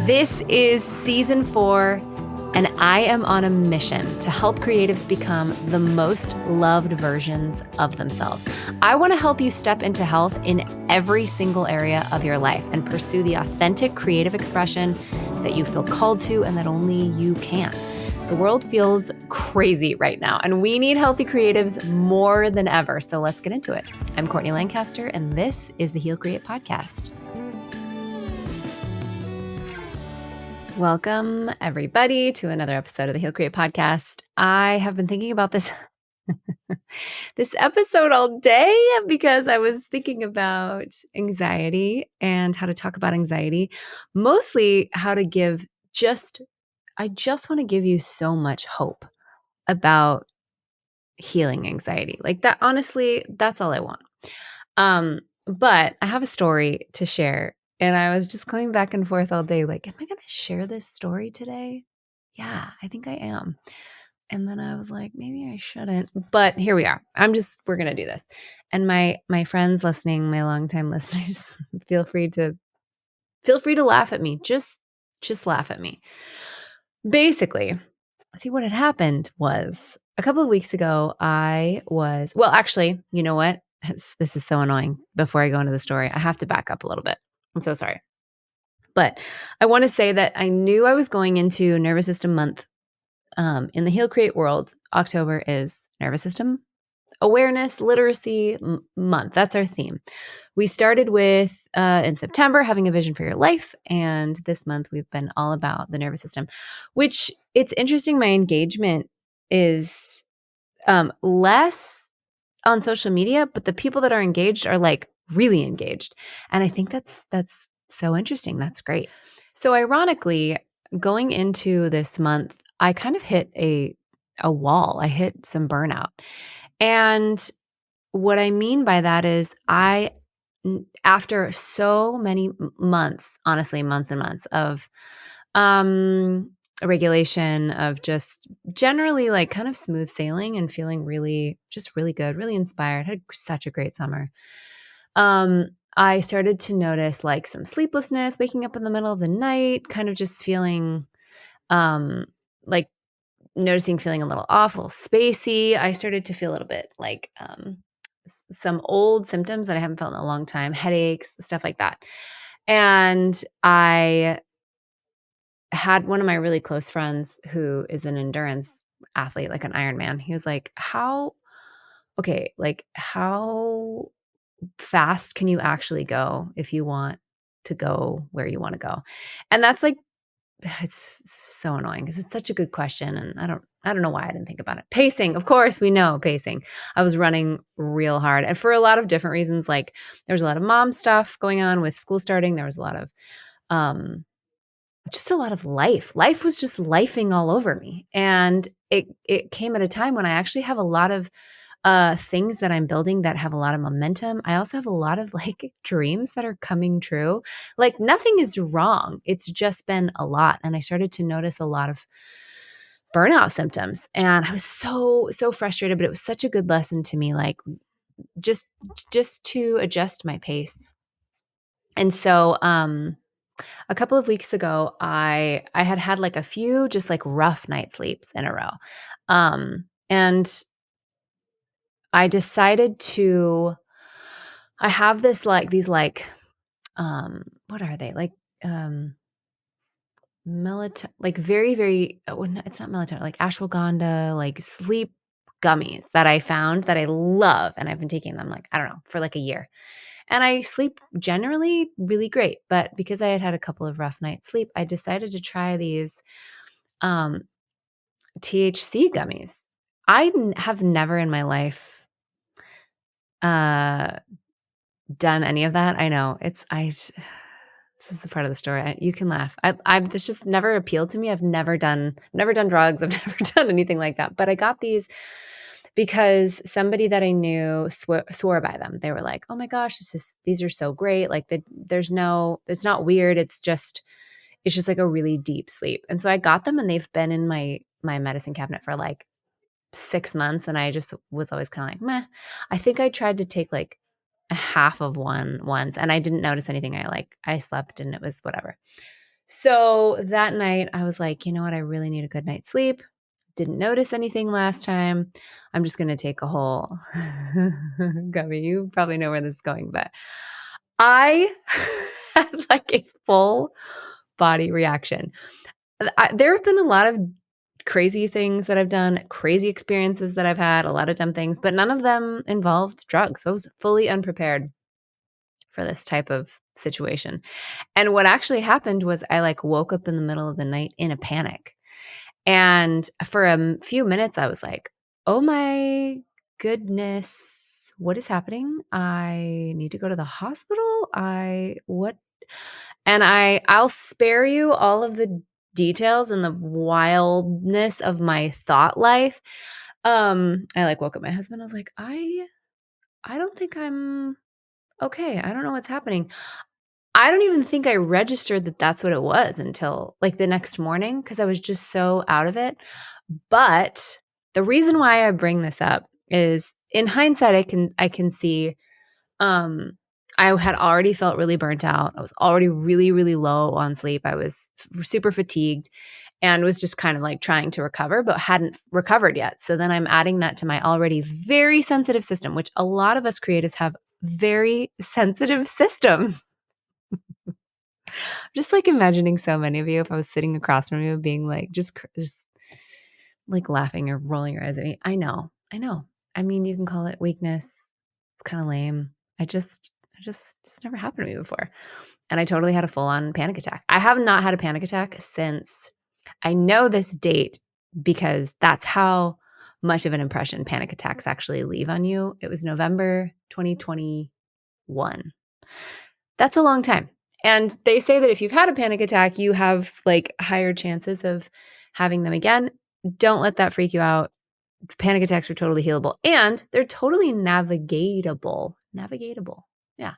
This is season 4, and I am on a mission to help creatives become the most loved versions of themselves. I want to help you step into health in every single area of your life and pursue the authentic creative expression that you feel called to and that only you can. The world feels crazy right now, and we need healthy creatives more than ever. So let's get into it. I'm Courtney Lancaster, and this is the Heal Create podcast. Welcome, everybody, to another episode of the Heal Create podcast. I have been thinking about this episode all day because I was thinking about anxiety and how to talk about anxiety, mostly how to give I just want to give you so much hope about healing anxiety. Like that, honestly, that's all I want. But I have a story to share. And I was just going back and forth all day, like, am I going to share this story today? Yeah, I think I am. And then I was like, maybe I shouldn't. But here we are. We're going to do this. And my friends listening, my longtime listeners, feel free to laugh at me. Just laugh at me. Basically, see, what had happened was a couple of weeks ago, actually, you know what? This is so annoying. Before I go into the story, I have to back up a little bit. I'm so sorry. But I want to say that I knew I was going into nervous system month. In the Heal Create world, October is nervous system awareness, literacy month. That's our theme. We started with, in September, having a vision for your life. And this month we've been all about the nervous system, which it's interesting. My engagement is less on social media, but the people that are engaged are like really engaged. And I think that's so interesting. That's great. So ironically, going into this month, I kind of hit a wall. I hit some burnout. And what I mean by that is after so many months, honestly, months and months of regulation, of just generally like kind of smooth sailing and feeling really good, really inspired, had such a great summer. I started to notice like some sleeplessness, waking up in the middle of the night, kind of just feeling like feeling a little off, a little spacey. I started to feel a little bit like some old symptoms that I haven't felt in a long time, headaches, stuff like that. And I had one of my really close friends who is an endurance athlete, like an Ironman. He was like, how fast can you actually go if you want to go where you want to go? And that's like, it's so annoying because it's such a good question. And I don't know why I didn't think about it. Pacing, of course, we know pacing. I was running real hard, and for a lot of different reasons. Like there was a lot of mom stuff going on with school starting. There was a lot of, just a lot of life. Life was just lifing all over me. And it came at a time when I actually have a lot of things that I'm building that have a lot of momentum. I also have a lot of like dreams that are coming true. Like nothing is wrong. It's just been a lot. And I started to notice a lot of burnout symptoms. And I was so frustrated, but it was such a good lesson to me, like just to adjust my pace. And so a couple of weeks ago, I had like a few just like rough night sleeps in a row. And I decided I have these what are they? Like, melatonin, like very, very, no, it's not melatonin, like ashwagandha, like sleep gummies that I found that I love. And I've been taking them like, I don't know, for like a year. And I sleep generally really great. But because I had had a couple of rough nights sleep, I decided to try these THC gummies. I have never in my life done any of that. I know this is the part of the story. You can laugh. This just never appealed to me. I've never done drugs. I've never done anything like that. But I got these because somebody that I knew swore by them. They were like, "Oh my gosh, these are so great. Like it's not weird. It's just like a really deep sleep." And so I got them, and they've been in my medicine cabinet for like 6 months. And I just was always kind of like, meh. I think I tried to take like a half of one once, and I didn't notice anything. I slept and it was whatever. So that night I was like, you know what? I really need a good night's sleep. Didn't notice anything last time. I'm just going to take a whole gummy. You probably know where this is going, but I had like a full body reaction. There have been a lot of crazy things that I've done, crazy experiences that I've had, a lot of dumb things, but none of them involved drugs. So I was fully unprepared for this type of situation. And what actually happened was I like woke up in the middle of the night in a panic. And for a few minutes, I was like, oh my goodness, what is happening? I need to go to the hospital. What? And I'll spare you all of the details and the wildness of my thought life. I like woke up my husband. I was like, I don't think I'm okay. I don't know what's happening. I don't even think I registered that that's what it was until like the next morning because I was just so out of it. But the reason why I bring this up is in hindsight, I can see I had already felt really burnt out. I was already really, really low on sleep. I was super fatigued and was just kind of like trying to recover, but hadn't recovered yet. So then I'm adding that to my already very sensitive system, which a lot of us creatives have very sensitive systems. Just like imagining so many of you, if I was sitting across from you, being like, just like laughing or rolling your eyes at me. I know, I know. I mean, you can call it weakness. It's kind of lame. It's never happened to me before, and I totally had a full on panic attack. I have not had a panic attack since I know this date because that's how much of an impression panic attacks actually leave on you. It was November 2021. That's a long time. And they say that if you've had a panic attack, you have like higher chances of having them again. Don't let that freak you out. Panic attacks are totally healable and they're totally navigatable. Navigatable. Yeah.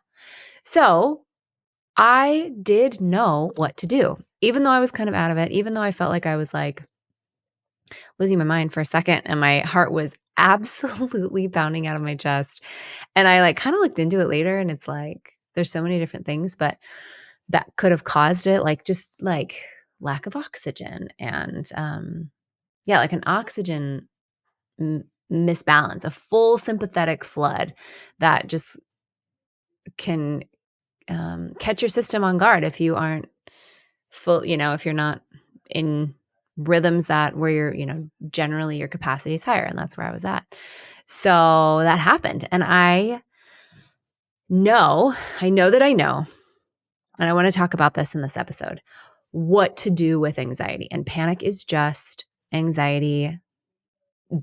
So I did know what to do, even though I was kind of out of it, even though I felt like I was like losing my mind for a second and my heart was absolutely pounding out of my chest. And I like kind of looked into it later and it's like, there's so many different things, but that could have caused it, like just like lack of oxygen and yeah, like an oxygen misbalance, a full sympathetic flood that just can catch your system on guard if you aren't full, if you're not in rhythms that where generally your capacity is higher, and that's where I was at. So that happened, and I know that I know, and I want to talk about this in this episode, what to do with anxiety. And panic is just anxiety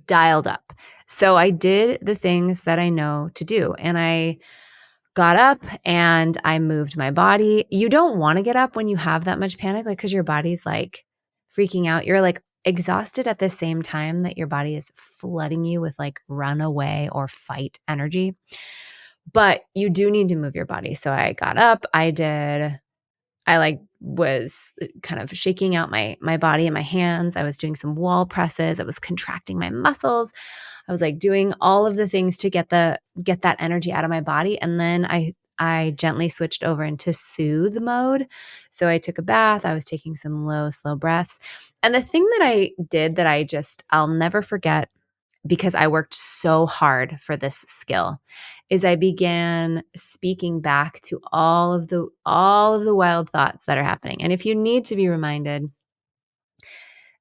dialed up. So I did the things that I know to do, and I got up and I moved my body. You don't want to get up when you have that much panic, like, because your body's like freaking out. You're like exhausted at the same time that your body is flooding you with like run away or fight energy. But you do need to move your body. So I got up, I like was kind of shaking out my body and my hands. I was doing some wall presses. I was contracting my muscles. I was like doing all of the things to get that energy out of my body. And then I gently switched over into soothe mode. So I took a bath. I was taking some low, slow breaths. And the thing that I did that I'll never forget, because I worked so hard for this skill, is I began speaking back to all of the wild thoughts that are happening. And if you need to be reminded,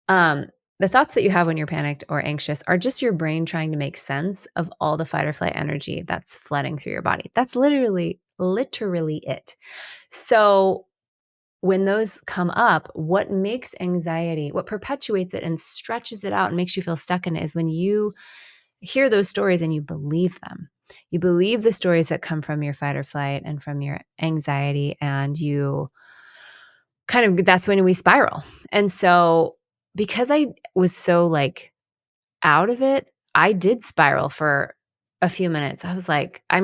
the thoughts that you have when you're panicked or anxious are just your brain trying to make sense of all the fight or flight energy that's flooding through your body. That's literally it. So when those come up, what perpetuates it and stretches it out and makes you feel stuck in it is when you hear those stories and you believe them. You believe the stories that come from your fight or flight and from your anxiety, and that's when we spiral. And so because I was so like out of it, I did spiral for a few minutes. I just was like, I'm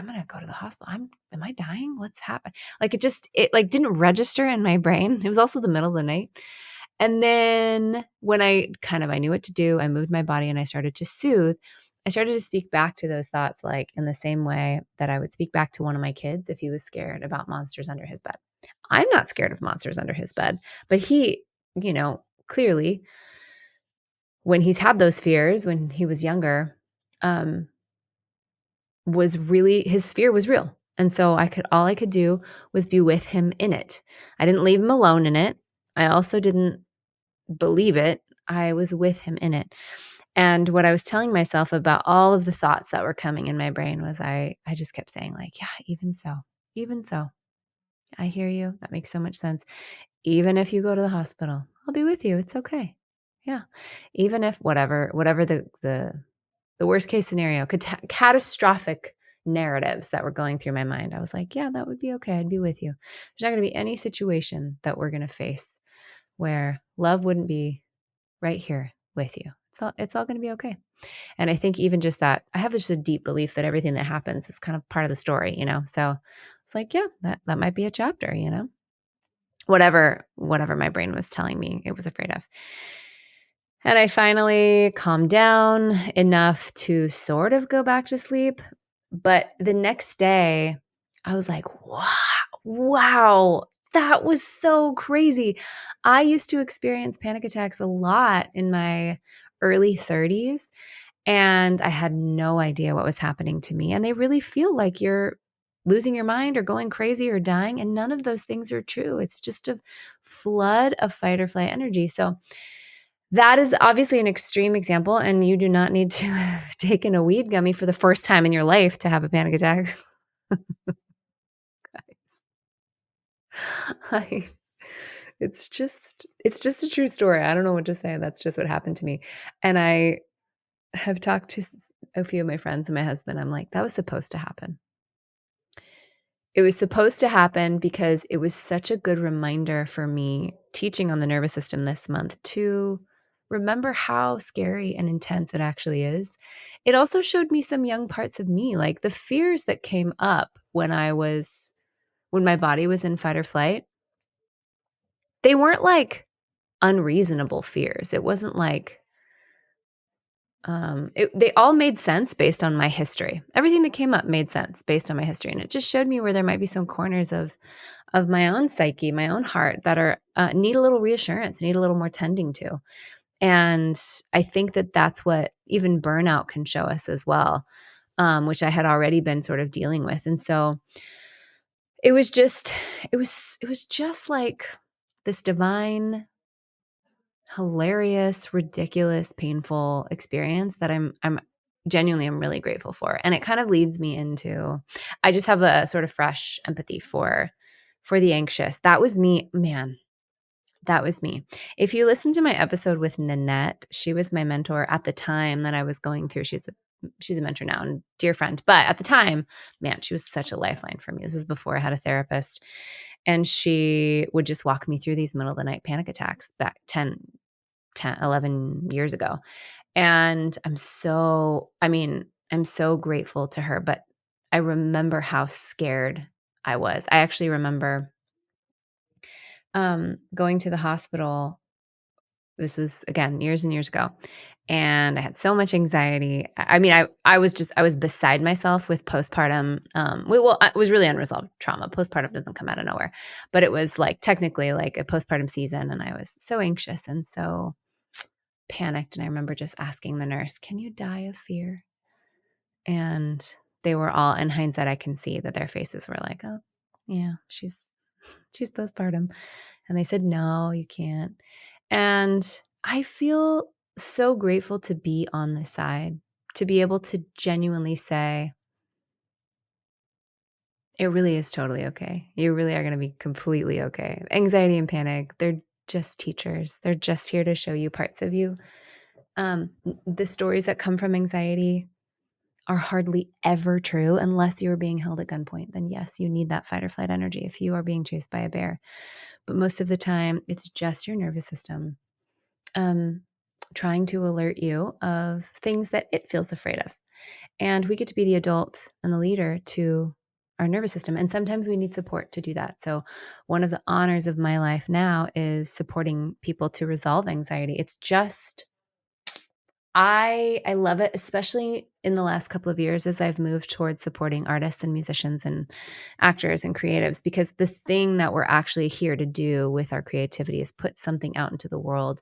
going to go to the hospital. Am I dying? What's happened? Like it like didn't register in my brain. It was also the middle of the night. And then when I knew what to do, I moved my body and I started to soothe. I started to speak back to those thoughts, like in the same way that I would speak back to one of my kids if he was scared about monsters under his bed. I'm not scared of monsters under his bed, but he, clearly when he's had those fears when he was younger, um, his fear was real. And so all I could do was be with him in it. I didn't leave him alone in it. I also didn't believe it. I was with him in it. And what I was telling myself about all of the thoughts that were coming in my brain was I just kept saying like, yeah, even so, I hear you. That makes so much sense. Even if you go to the hospital, I'll be with you. It's okay. Yeah. Even if whatever the worst case scenario, catastrophic narratives that were going through my mind, I was like, yeah, that would be okay. I'd be with you. There's not going to be any situation that we're going to face where love wouldn't be right here with you. It's all going to be okay. And I think even just that, I have just a deep belief that everything that happens is kind of part of the story, So it's like, yeah, that might be a chapter, whatever my brain was telling me it was afraid of. And I finally calmed down enough to sort of go back to sleep. But the next day, I was like, wow, that was so crazy. I used to experience panic attacks a lot in my early 30s, and I had no idea what was happening to me. And they really feel like you're losing your mind or going crazy or dying. And none of those things are true. It's just a flood of fight or flight energy. So that is obviously an extreme example, and you do not need to have taken a weed gummy for the first time in your life to have a panic attack. I, it's just a true story. I don't know what to say. That's just what happened to me. And I have talked to a few of my friends and my husband. I'm like, that was supposed to happen. It was supposed to happen because it was such a good reminder for me teaching on the nervous system this month to remember how scary and intense it actually is. It also showed me some young parts of me, like the fears that came up when my body was in fight or flight. They weren't like unreasonable fears. It wasn't like they all made sense based on my history. Everything that came up made sense based on my history, and it just showed me where there might be some corners of my own psyche, my own heart that are need a little reassurance, need a little more tending to. And I think that that's what even burnout can show us as well, which I had already been sort of dealing with. And so it was just like this divine, hilarious, ridiculous, painful experience that I'm genuinely I'm really grateful for. And it kind of leads me into, I just have a sort of fresh empathy for the anxious. That was me, man. That was me. If you listen to my episode with Nanette, she was my mentor at the time that I was going through. She's a mentor now and dear friend. But at the time, man, she was such a lifeline for me. This is before I had a therapist. And she would just walk me through these middle of the night panic attacks back 11 years ago. And I'm so grateful to her. But I remember how scared I was. I actually remember going to the hospital. This was, again, years and years ago. And I had so much anxiety. I was beside myself with postpartum. It was really unresolved trauma. Postpartum doesn't come out of nowhere, but it was like technically like a postpartum season. And I was so anxious and so panicked. And I remember just asking the nurse, "Can you die of fear?" And they were all, in hindsight, I can see that their faces were like, "Oh, yeah, she's postpartum." And they said, "No, you can't." And I feel so grateful to be on this side, to be able to genuinely say, it really is totally okay. You really are going to be completely okay. Anxiety and panic, they're just teachers. They're just here to show you parts of you. The stories that come from anxiety are hardly ever true unless you are being held at gunpoint. Then yes, you need that fight or flight energy if you are being chased by a bear. But most of the time, it's just your nervous system trying to alert you of things that it feels afraid of. And we get to be the adult and the leader to our nervous system. And sometimes we need support to do that. So one of the honors of my life now is supporting people to resolve anxiety. It's just, I love it, especially in the last couple of years as I've moved towards supporting artists and musicians and actors and creatives, because the thing that we're actually here to do with our creativity is put something out into the world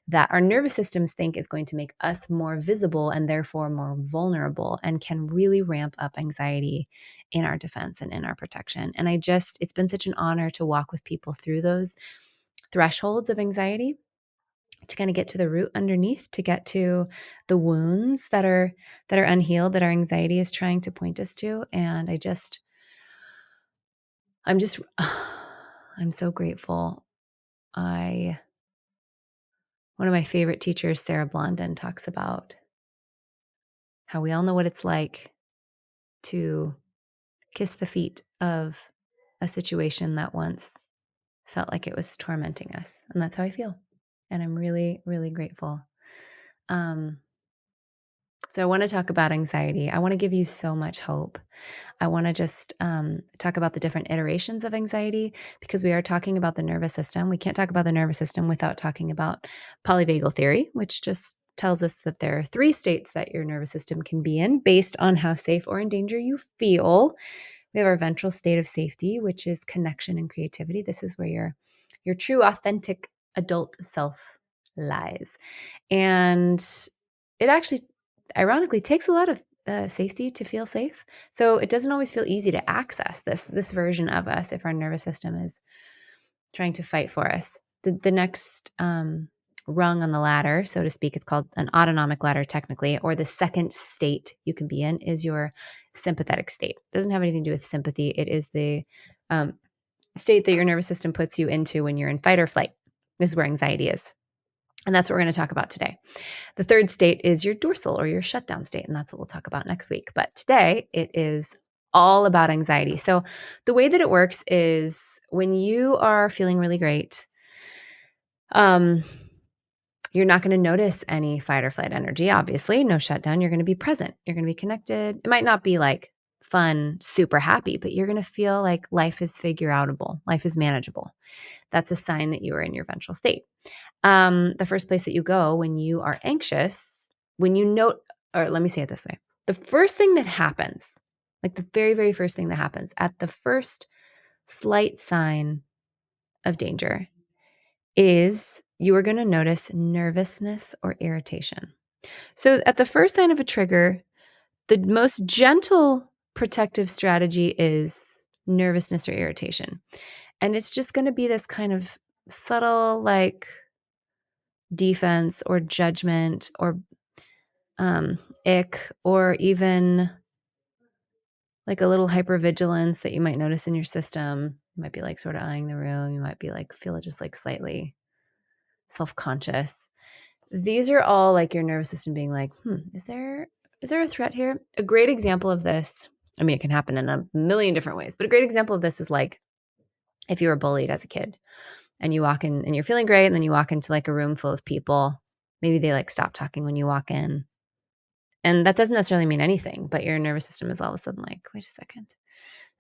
that our nervous systems think is going to make us more visible and therefore more vulnerable, and can really ramp up anxiety in our defense and in our protection. And it's been such an honor to walk with people through those thresholds of anxiety, to kind of get to the root underneath, to get to the wounds that are unhealed, that our anxiety is trying to point us to. And I'm just I'm so grateful. One of my favorite teachers, Sarah Blondin, talks about how we all know what it's like to kiss the feet of a situation that once felt like it was tormenting us. And that's how I feel. And I'm really, really grateful. So I want to talk about anxiety. I want to give you so much hope. I want to just talk about the different iterations of anxiety, because we are talking about the nervous system. We can't talk about the nervous system without talking about polyvagal theory, which just tells us that there are 3 states that your nervous system can be in based on how safe or in danger you feel. We have our ventral state of safety, which is connection and creativity. This is where your true, authentic adult self lies. And it actually, ironically, takes a lot of safety to feel safe. So it doesn't always feel easy to access this version of us if our nervous system is trying to fight for us. The next rung on the ladder, so to speak, it's called an autonomic ladder technically, or the second state you can be in is your sympathetic state. It doesn't have anything to do with sympathy. It is the state that your nervous system puts you into when you're in fight or flight. This is where anxiety is. And that's what we're going to talk about today. The third state is your dorsal or your shutdown state, and that's what we'll talk about next week. But today it is all about anxiety. So the way that it works is when you are feeling really great, you're not going to notice any fight or flight energy, obviously. No shutdown. You're going to be present. You're going to be connected. It might not be like fun, super happy, but you're going to feel like life is figure-outable. Life is manageable. That's a sign that you are in your ventral state. The first place that you go when you are anxious, when you note, or let me say it this way. The first thing that happens, like the very, very first thing that happens at the first slight sign of danger, is you are going to notice nervousness or irritation. So at the first sign of a trigger, the most gentle protective strategy is nervousness or irritation. And it's just going to be this kind of subtle, like, defense or judgment or ick, or even like a little hypervigilance that you might notice in your system. You might be like sort of eyeing the room. You might be like, feel it just like slightly self-conscious. These are all like your nervous system being like, is there a threat here? A great example of this, I mean, it can happen in a million different ways, but a great example of this is like if you were bullied as a kid and you walk in and you're feeling great, and then you walk into like a room full of people. Maybe they like stop talking when you walk in. And that doesn't necessarily mean anything, but your nervous system is all of a sudden like, wait a second.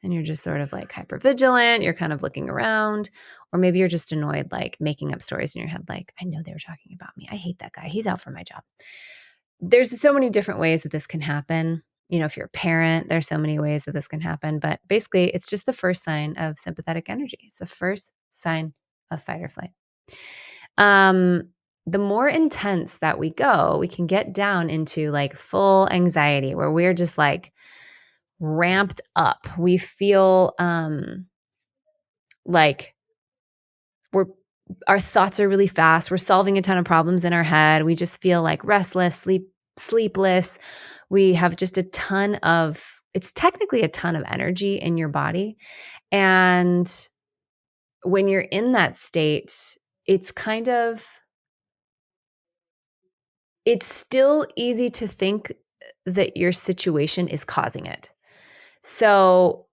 And you're just sort of like hypervigilant. You're kind of looking around. Or maybe you're just annoyed, like making up stories in your head, like, I know they were talking about me. I hate that guy. He's out for my job. There's so many different ways that this can happen. You know, if you're a parent, there's so many ways that this can happen. But basically, it's just the first sign of sympathetic energy. It's the first sign of fight or flight. The more intense that we go, we can get down into like full anxiety where we're just like ramped up. We feel like our thoughts are really fast. We're solving a ton of problems in our head. We just feel like restless, sleepless. We have just it's technically a ton of energy in your body. And when you're in that state, it's still easy to think that your situation is causing it. So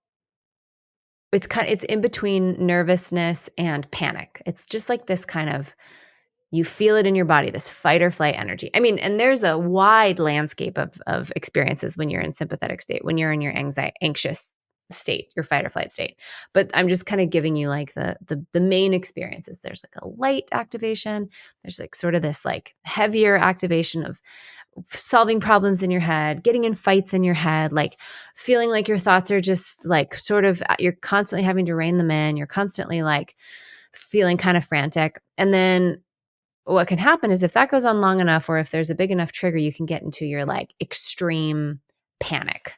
it's in between nervousness and panic. It's just like this kind of, you feel it in your body, this fight or flight energy. I mean, and there's a wide landscape of experiences when you're in sympathetic state, when you're in your anxious state, your fight or flight state. But I'm just kind of giving you like the main experiences. There's like a light activation. There's like sort of this like heavier activation of solving problems in your head, getting in fights in your head, like feeling like your thoughts are just like sort of, you're constantly having to rein them in. You're constantly like feeling kind of frantic. And then what can happen is if that goes on long enough, or if there's a big enough trigger, you can get into your like extreme panic.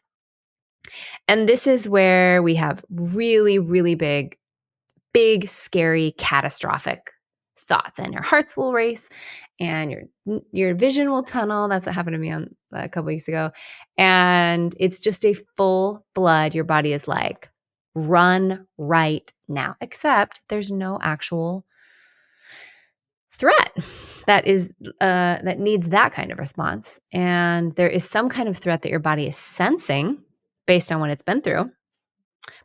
And this is where we have really, really big, scary, catastrophic thoughts, and your hearts will race and your vision will tunnel. That's what happened to me on a couple weeks ago. And it's just a full blood. Your body is like, run right now, except there's no actual threat that is that needs that kind of response. And there is some kind of threat that your body is sensing based on what it's been through.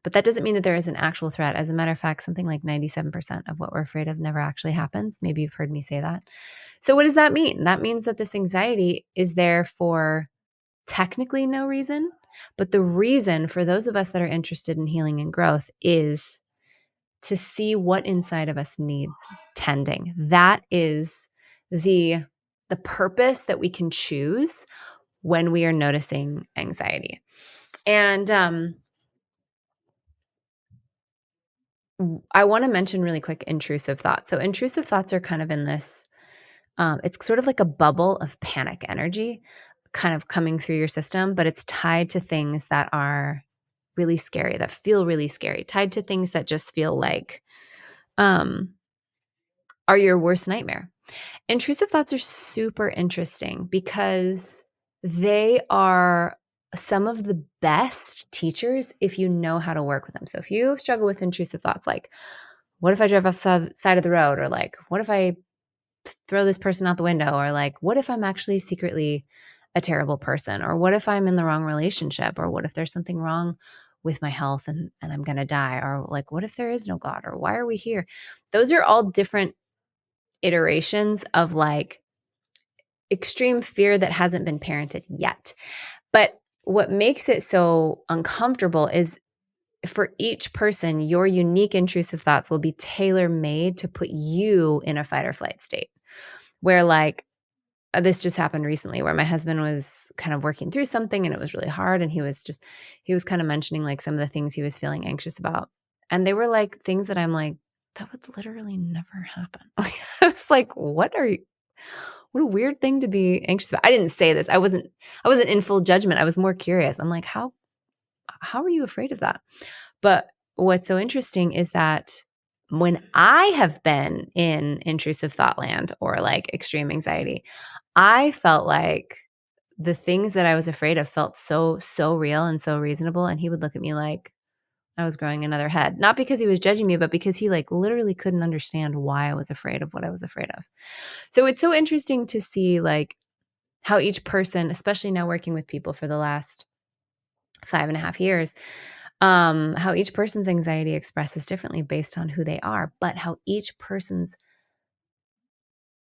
But that doesn't mean that there is an actual threat. As a matter of fact, something like 97% of what we're afraid of never actually happens. Maybe you've heard me say that. So what does that mean? That means that this anxiety is there for technically no reason. But the reason for those of us that are interested in healing and growth is to see what inside of us needs tending. That is the purpose that we can choose when we are noticing anxiety. And I want to mention really quick intrusive thoughts. So intrusive thoughts are kind of in this, it's sort of like a bubble of panic energy kind of coming through your system, but it's tied to things that are really scary, that feel really scary, tied to things that just feel like are your worst nightmare. Intrusive thoughts are super interesting because they are some of the best teachers if you know how to work with them. So if you struggle with intrusive thoughts, like, what if I drive off the side of the road? Or like, what if I throw this person out the window? Or like, what if I'm actually secretly a terrible person? Or what if I'm in the wrong relationship? Or what if there's something wrong with my health and I'm going to die? Or like, what if there is no God? Or why are we here? Those are all different iterations of like extreme fear that hasn't been parented yet. But what makes it so uncomfortable is for each person, your unique intrusive thoughts will be tailor-made to put you in a fight or flight state. Where like, this just happened recently where my husband was kind of working through something and it was really hard. And he was kind of mentioning like some of the things he was feeling anxious about. And they were like things that I'm like, that would literally never happen. I was like, what a weird thing to be anxious about. I didn't say this. I wasn't in full judgment. I was more curious. I'm like, how are you afraid of that? But what's so interesting is that when I have been in intrusive thought land or like extreme anxiety, I felt like the things that I was afraid of felt so real and so reasonable. And he would look at me like I was growing another head, not because he was judging me, but because he like literally couldn't understand why I was afraid of what I was afraid of. So it's so interesting to see like how each person, especially now working with people for the last 5.5 years, how each person's anxiety expresses differently based on who they are, but how each person's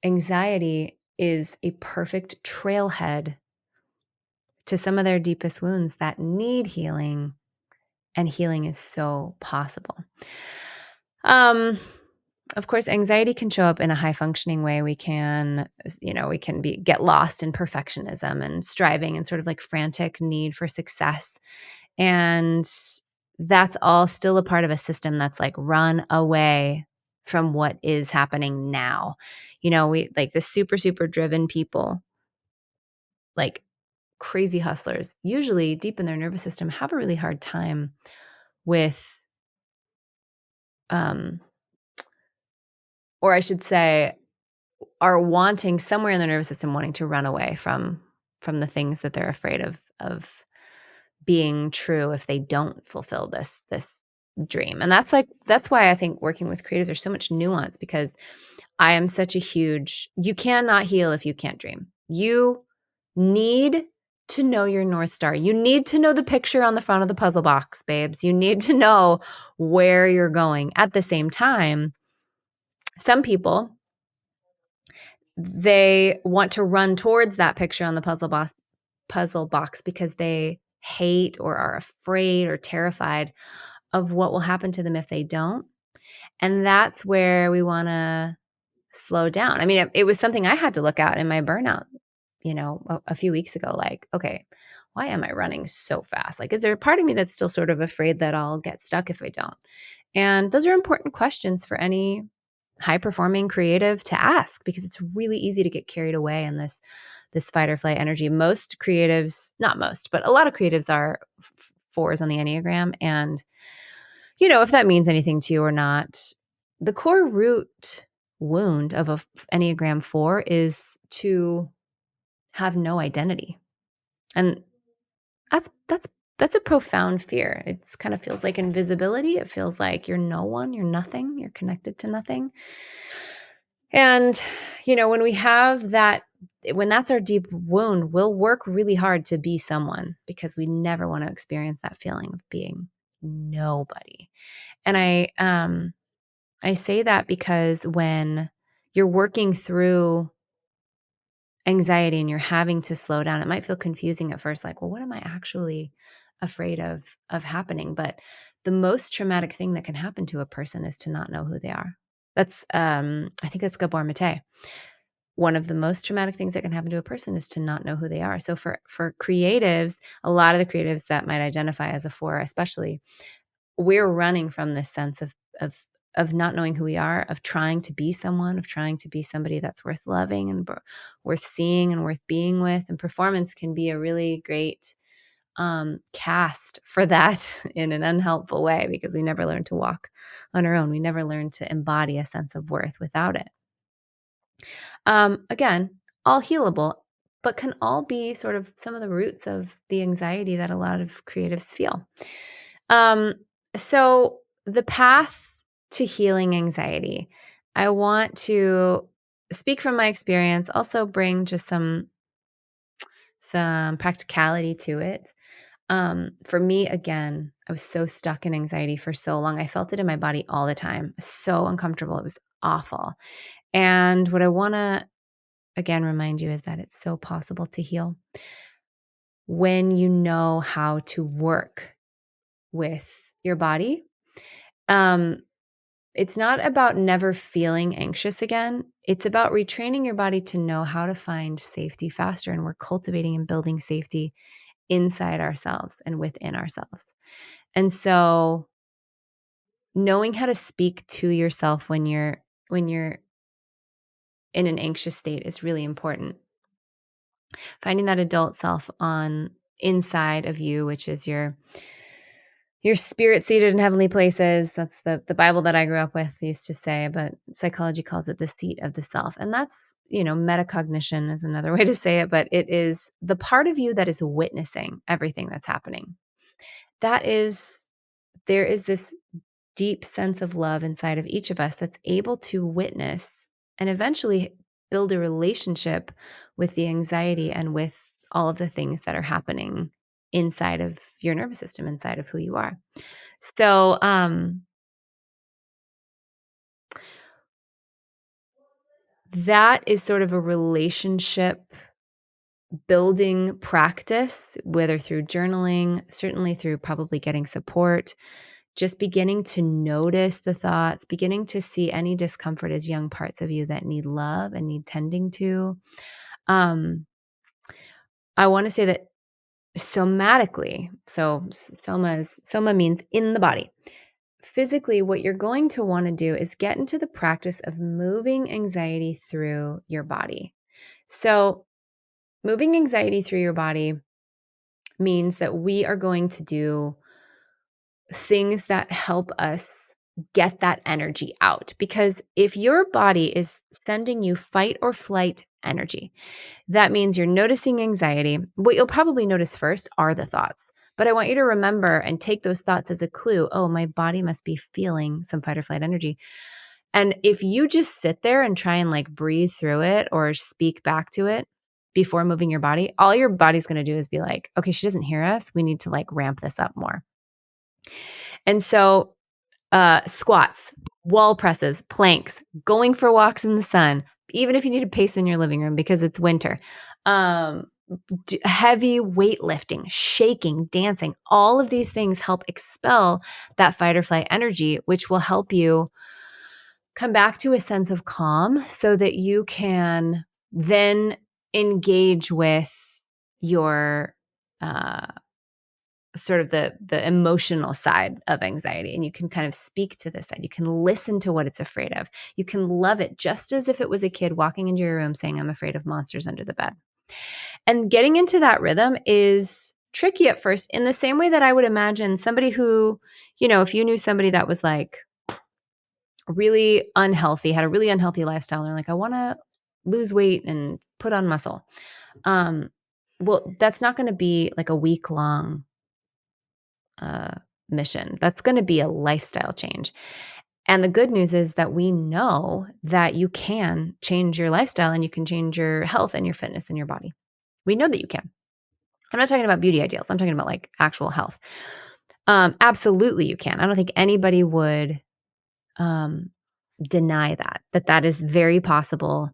anxiety is a perfect trailhead to some of their deepest wounds that need healing, and healing is so possible. Of course, anxiety can show up in a high functioning way. We can get lost in perfectionism and striving and sort of like frantic need for success. And that's all still a part of a system that's like run away from what is happening now. We like the super, super driven people, like crazy hustlers, usually deep in their nervous system have a really hard time with, or I should say, are wanting somewhere in the nervous system, wanting to run away from the things that they're afraid of being true if they don't fulfill this dream. And that's why I think working with creatives, there's so much nuance, because I am such a huge, you cannot heal if you can't dream. You need to know your North Star. You need to know the picture on the front of the puzzle box, babes. You need to know where you're going. At the same time, some people, they want to run towards that picture on the puzzle box because they hate or are afraid or terrified of what will happen to them if they don't. And that's where we want to slow down. I mean, it was something I had to look at in my burnout, a few weeks ago. Like, okay, why am I running so fast? Like, is there a part of me that's still sort of afraid that I'll get stuck if I don't? And those are important questions for any high performing creative to ask, because it's really easy to get carried away in this fight or flight energy. Most creatives, not most, but a lot of creatives are fours on the Enneagram. And, if that means anything to you or not, the core root wound of a Enneagram 4 is to have no identity. And that's a profound fear. It kind of feels like invisibility. It feels like you're no one, you're nothing, you're connected to nothing. And, when we have that, when that's our deep wound, we'll work really hard to be someone, because we never want to experience that feeling of being nobody. And I say that because when you're working through anxiety and you're having to slow down, it might feel confusing at first, like, well, what am I actually afraid of happening? But the most traumatic thing that can happen to a person is to not know who they are. That's I think that's Gabor Mate. One of the most traumatic things that can happen to a person is to not know who they are. So for creatives, a lot of the creatives that might identify as a 4, especially, we're running from this sense of not knowing who we are, of trying to be someone, of trying to be somebody that's worth loving and worth seeing and worth being with. And performance can be a really great cast for that in an unhelpful way, because we never learn to walk on our own. We never learn to embody a sense of worth without it. Again, all healable, but can all be sort of some of the roots of the anxiety that a lot of creatives feel. So the path to healing anxiety, I want to speak from my experience, also bring just some practicality to it. For me, again, I was so stuck in anxiety for so long. I felt it in my body all the time. So uncomfortable. It was awful. And what I want to, again, remind you is that it's so possible to heal when you know how to work with your body. It's not about never feeling anxious again. It's about retraining your body to know how to find safety faster. And we're cultivating and building safety inside ourselves and within ourselves. And so knowing how to speak to yourself when you're in an anxious state is really important. Finding that adult self on inside of you, which is your spirit seated in heavenly places. That's the Bible that I grew up with used to say, but psychology calls it the seat of the self. And that's, metacognition is another way to say it, but it is the part of you that is witnessing everything that's happening. There is this deep sense of love inside of each of us that's able to witness and eventually build a relationship with the anxiety and with all of the things that are happening inside of your nervous system, inside of who you are. So, that is sort of a relationship building practice, whether through journaling, certainly through probably getting support, just beginning to notice the thoughts, beginning to see any discomfort as young parts of you that need love and need tending to. I want to say that somatically, so soma means in the body. Physically, what you're going to want to do is get into the practice of moving anxiety through your body. So moving anxiety through your body means that we are going to do things that help us get that energy out. Because if your body is sending you fight or flight energy, that means you're noticing anxiety. What you'll probably notice first are the thoughts. But I want you to remember and take those thoughts as a clue. Oh, my body must be feeling some fight or flight energy. And if you just sit there and try and breathe through it or speak back to it before moving your body, all your body's going to do is be like, okay, she doesn't hear us. We need to ramp this up more. And so squats, wall presses, planks, going for walks in the sun, even if you need to pace in your living room because it's winter. heavy weightlifting, shaking, dancing, all of these things help expel that fight or flight energy, which will help you come back to a sense of calm so that you can then engage with your sort of the emotional side of anxiety. And you can kind of speak to this side. You can listen to what it's afraid of. You can love it just as if it was a kid walking into your room saying, I'm afraid of monsters under the bed. And getting into that rhythm is tricky at first, in the same way that I would imagine somebody who, if you knew somebody that was like really unhealthy, had a really unhealthy lifestyle, and they're like, I want to lose weight and put on muscle. Well, that's not going to be like a week-long mission. That's going to be a lifestyle change. And the good news is that we know that you can change your lifestyle and you can change your health and your fitness and your body. We know that you can. I'm not talking about beauty ideals. I'm talking about like actual health. Absolutely you can. I don't think anybody would deny that is very possible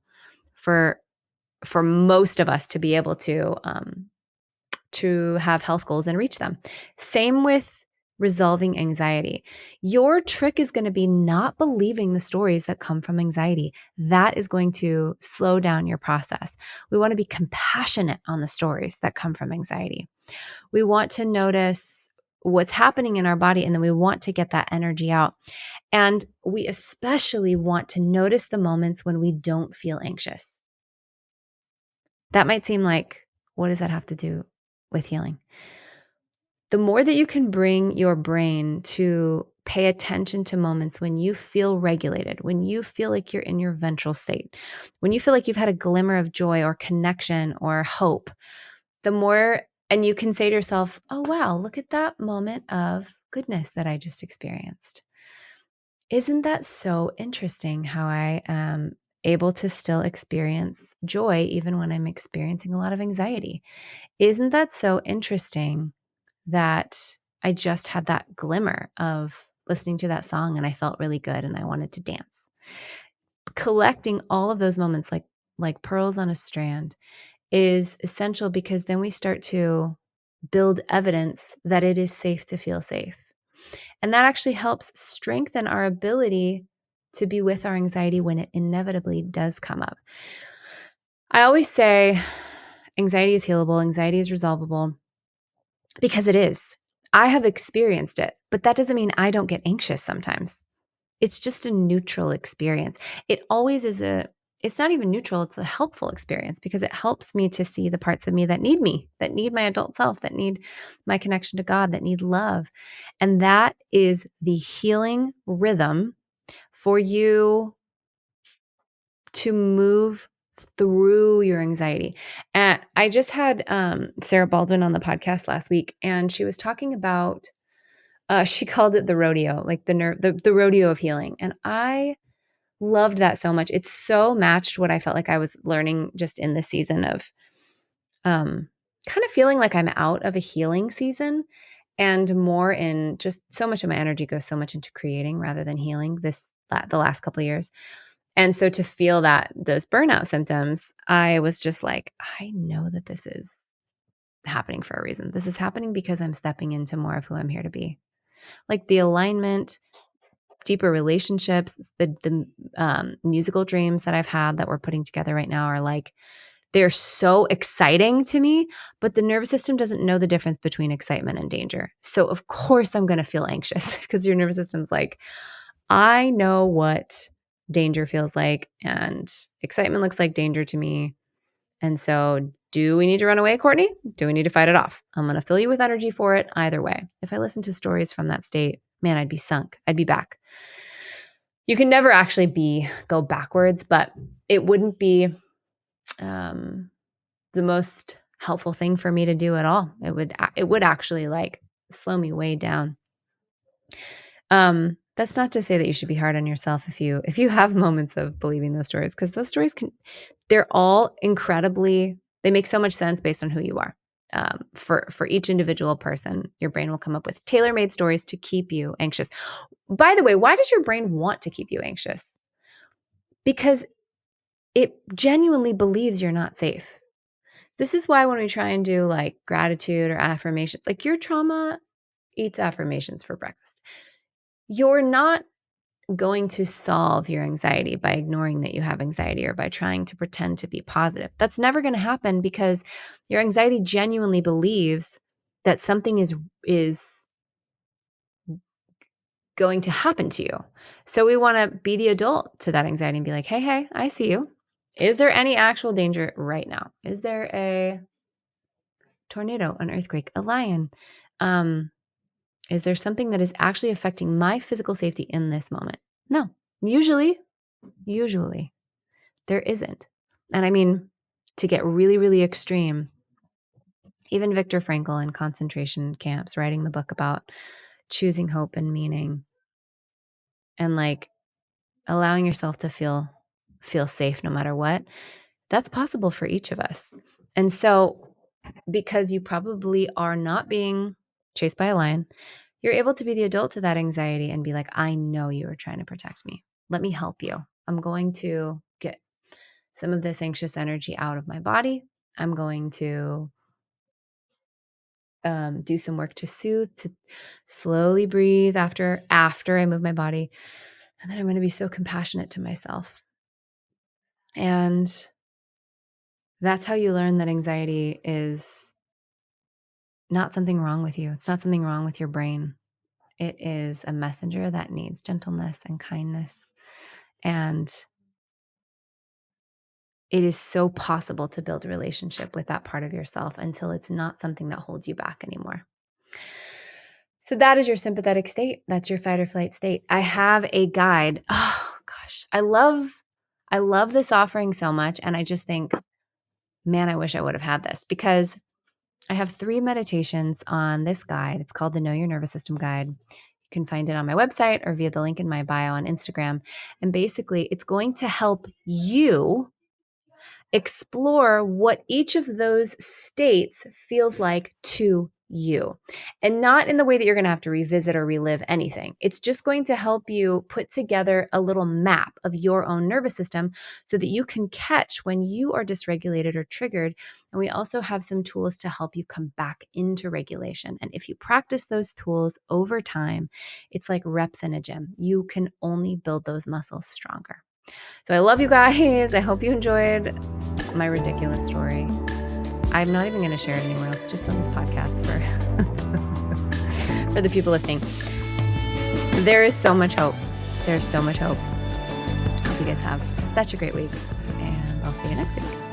for most of us to be able to have health goals and reach them. Same with resolving anxiety. Your trick is going to be not believing the stories that come from anxiety. That is going to slow down your process. We want to be compassionate on the stories that come from anxiety. We want to notice what's happening in our body, and then we want to get that energy out. And we especially want to notice the moments when we don't feel anxious. That might seem like, what does that have to do with healing? The more that you can bring your brain to pay attention to moments when you feel regulated, when you feel like you're in your ventral state, when you feel like you've had a glimmer of joy or connection or hope, the more, and you can say to yourself, oh, wow, look at that moment of goodness that I just experienced. Isn't that so interesting how I am able to still experience joy even when I'm experiencing a lot of anxiety? Isn't that so interesting that I just had that glimmer of listening to that song and I felt really good and I wanted to dance? Collecting all of those moments like pearls on a strand is essential, because then we start to build evidence that it is safe to feel safe. And that actually helps strengthen our ability to be with our anxiety when it inevitably does come up. I always say anxiety is healable, anxiety is resolvable, because it is. I have experienced it, but that doesn't mean I don't get anxious sometimes. It's just a neutral experience. It always is it's not even neutral, it's a helpful experience, because it helps me to see the parts of me, that need my adult self, that need my connection to God, that need love. And that is the healing rhythm for you to move through your anxiety. And I just had Sarah Baldwin on the podcast last week, and she was talking about, she called it the rodeo, like the rodeo of healing. And I loved that so much. It's so matched what I felt like I was learning just in this season of kind of feeling like I'm out of a healing season, and more in just so much of my energy goes so much into creating rather than healing the last couple of years. And so to feel those burnout symptoms, I was just like, I know that this is happening for a reason. This is happening because I'm stepping into more of who I'm here to be. Like the alignment, deeper relationships, the musical dreams that I've had that we're putting together right now are like, they're so exciting to me, but the nervous system doesn't know the difference between excitement and danger. So of course I'm going to feel anxious, because your nervous system's like, I know what danger feels like, and excitement looks like danger to me. And so do we need to run away, Courtney? Do we need to fight it off? I'm going to fill you with energy for it either way. If I listen to stories from that state, man, I'd be sunk. I'd be back. You can never actually go backwards, but it wouldn't be the most helpful thing for me to do at all. It would actually like slow me way down. That's not to say that you should be hard on yourself if you have moments of believing those stories, because those stories they're all incredibly, they make so much sense based on who you are. For each individual person, your brain will come up with tailor-made stories to keep you anxious. By the way, why does your brain want to keep you anxious? Because it genuinely believes you're not safe. This is why when we try and do like gratitude or affirmation, like your trauma eats affirmations for breakfast. You're not going to solve your anxiety by ignoring that you have anxiety or by trying to pretend to be positive. That's never going to happen because your anxiety genuinely believes that something is going to happen to you. So we want to be the adult to that anxiety and be like, hey, I see you. Is there any actual danger right now? Is there a tornado, an earthquake, a lion? Is there something that is actually affecting my physical safety in this moment? No. Usually there isn't. And I mean, to get really, really extreme, even Viktor Frankl in concentration camps, writing the book about choosing hope and meaning and like allowing yourself to feel safe no matter what, that's possible for each of us. And so because you probably are not being chased by a lion, you're able to be the adult to that anxiety and be like, I know you are trying to protect me. Let me help you. I'm going to get some of this anxious energy out of my body. I'm going to do some work to soothe, to slowly breathe after I move my body. And then I'm going to be so compassionate to myself. And that's how you learn that anxiety is not something wrong with you. It's not something wrong with your brain. It is a messenger that needs gentleness and kindness. And it is so possible to build a relationship with that part of yourself until it's not something that holds you back anymore. So that is your sympathetic state. That's your fight or flight state. I have a guide. Oh gosh, I love this offering so much. And I just think, man, I wish I would have had this because I have 3 meditations on this guide. It's called the Know Your Nervous System Guide. You can find it on my website or via the link in my bio on Instagram. And basically, it's going to help you explore what each of those states feels like to you, and not in the way that you're going to have to revisit or relive anything. It's just going to help you put together a little map of your own nervous system so that you can catch when you are dysregulated or triggered. And we also have some tools to help you come back into regulation. And if you practice those tools over time, it's like reps in a gym. You can only build those muscles stronger. So I love you guys. I hope you enjoyed my ridiculous story. I'm not even going to share it anywhere else, just on this podcast for the people listening. There is so much hope. There's so much hope. I hope you guys have such a great week, and I'll see you next week.